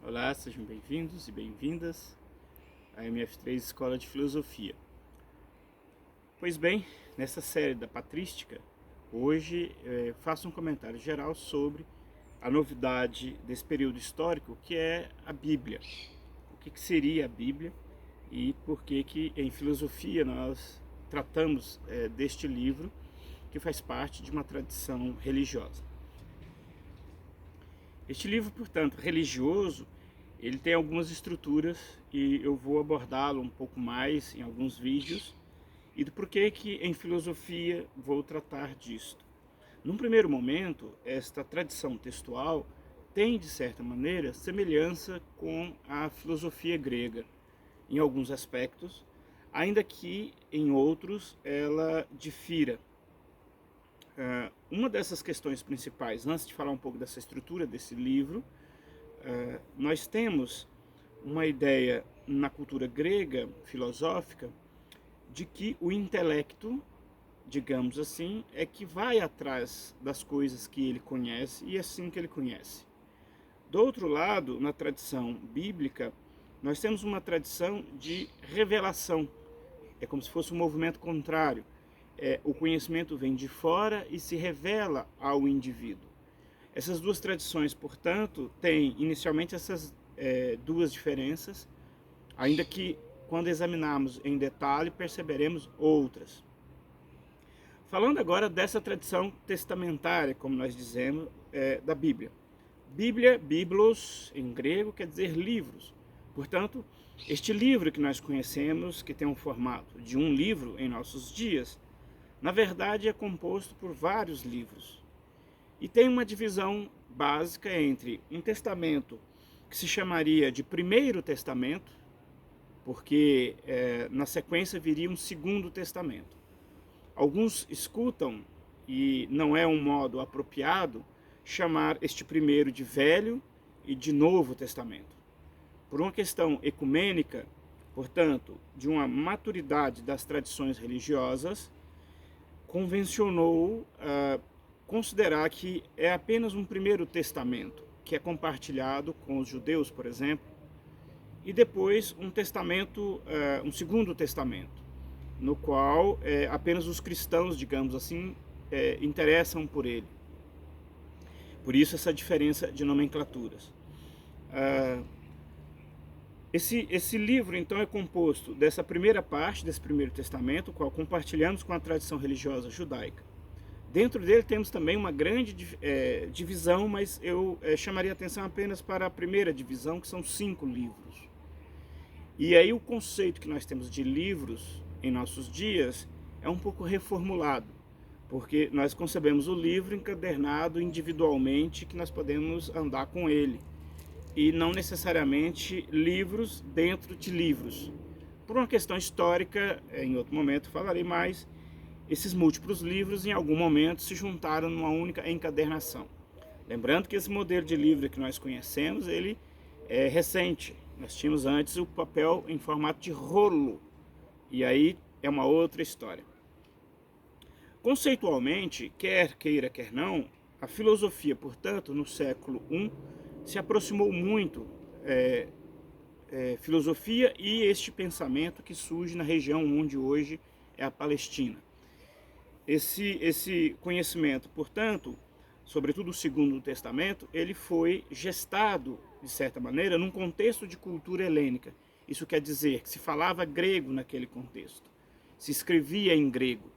Olá, sejam bem-vindos e bem-vindas à MF3 Escola de Filosofia. Pois bem, nessa série da patrística, hoje faço um comentário geral sobre a novidade desse período histórico, que é a Bíblia. O que seria a Bíblia e por que em filosofia nós tratamos deste livro, que faz parte de uma tradição religiosa. Este livro, portanto, religioso, ele tem algumas estruturas e eu vou abordá-lo um pouco mais em alguns vídeos e do porquê que em filosofia vou tratar disto. Num primeiro momento, esta tradição textual tem, de certa maneira, semelhança com a filosofia grega em alguns aspectos, ainda que em outros ela difira. Uma dessas questões principais, antes de falar um pouco dessa estrutura desse livro, nós temos uma ideia na cultura grega, filosófica, de que o intelecto, digamos assim, é que vai atrás das coisas que ele conhece e é assim que ele conhece. Do outro lado, na tradição bíblica, nós temos uma tradição de revelação. É como se fosse um movimento contrário. O conhecimento vem de fora e se revela ao indivíduo. Essas duas tradições, portanto, têm inicialmente essas duas diferenças, ainda que quando examinarmos em detalhe perceberemos outras. Falando agora dessa tradição testamentária, como nós dizemos, da Bíblia. Bíblia, biblos, em grego, quer dizer livros. Portanto, este livro que nós conhecemos, que tem um formato de um livro em nossos dias, na verdade é composto por vários livros. E tem uma divisão básica entre um testamento que se chamaria de Primeiro Testamento, porque na sequência viria um Segundo Testamento. Alguns escutam, e não é um modo apropriado, chamar este primeiro de Velho e de Novo Testamento. Por uma questão ecumênica, portanto, de uma maturidade das tradições religiosas, convencionou considerar que é apenas um primeiro testamento, que é compartilhado com os judeus, por exemplo, e depois um testamento, um segundo testamento, no qual apenas os cristãos, digamos assim, interessam por ele. Por isso essa diferença de nomenclaturas. Esse livro, então, é composto dessa primeira parte, desse primeiro testamento, o qual compartilhamos com a tradição religiosa judaica. Dentro dele temos também uma grande divisão, mas eu chamaria atenção apenas para a primeira divisão, que são 5 livros. E aí o conceito que nós temos de livros em nossos dias é um pouco reformulado, porque nós concebemos o livro encadernado individualmente, que nós podemos andar com ele, e não necessariamente livros dentro de livros. Por uma questão histórica, em outro momento falarei mais, esses múltiplos livros em algum momento se juntaram numa única encadernação. Lembrando que esse modelo de livro que nós conhecemos, ele é recente. Nós tínhamos antes o papel em formato de rolo, e aí é uma outra história. Conceitualmente, quer queira, quer não, a filosofia, portanto, no século I, se aproximou muito filosofia e este pensamento que surge na região onde hoje é a Palestina. Esse conhecimento, portanto, sobretudo o Segundo Testamento, ele foi gestado, de certa maneira, num contexto de cultura helênica. Isso quer dizer que se falava grego naquele contexto, se escrevia em grego.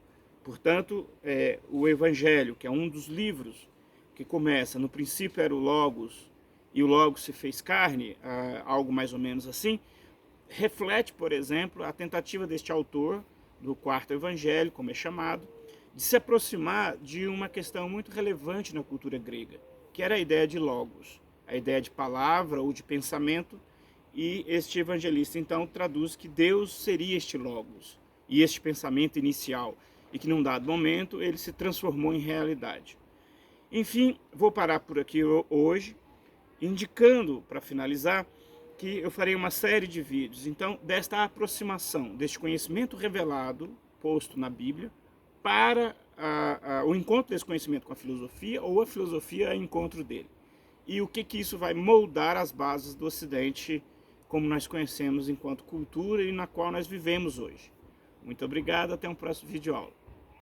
Portanto, o Evangelho, que é um dos livros que começa, no princípio era o Logos, e o Logos se fez carne, algo mais ou menos assim, reflete, por exemplo, a tentativa deste autor, do quarto Evangelho, como é chamado, de se aproximar de uma questão muito relevante na cultura grega, que era a ideia de logos, a ideia de palavra ou de pensamento, e este evangelista então traduz que Deus seria este logos, e este pensamento inicial, e que num dado momento ele se transformou em realidade. Enfim, vou parar por aqui hoje, indicando, para finalizar, que eu farei uma série de vídeos, então, desta aproximação, deste conhecimento revelado, posto na Bíblia, para o encontro desse conhecimento com a filosofia, ou a filosofia ao encontro dele. e o que isso vai moldar as bases do Ocidente como nós conhecemos enquanto cultura e na qual nós vivemos hoje. Muito obrigado, até um próximo vídeo aula.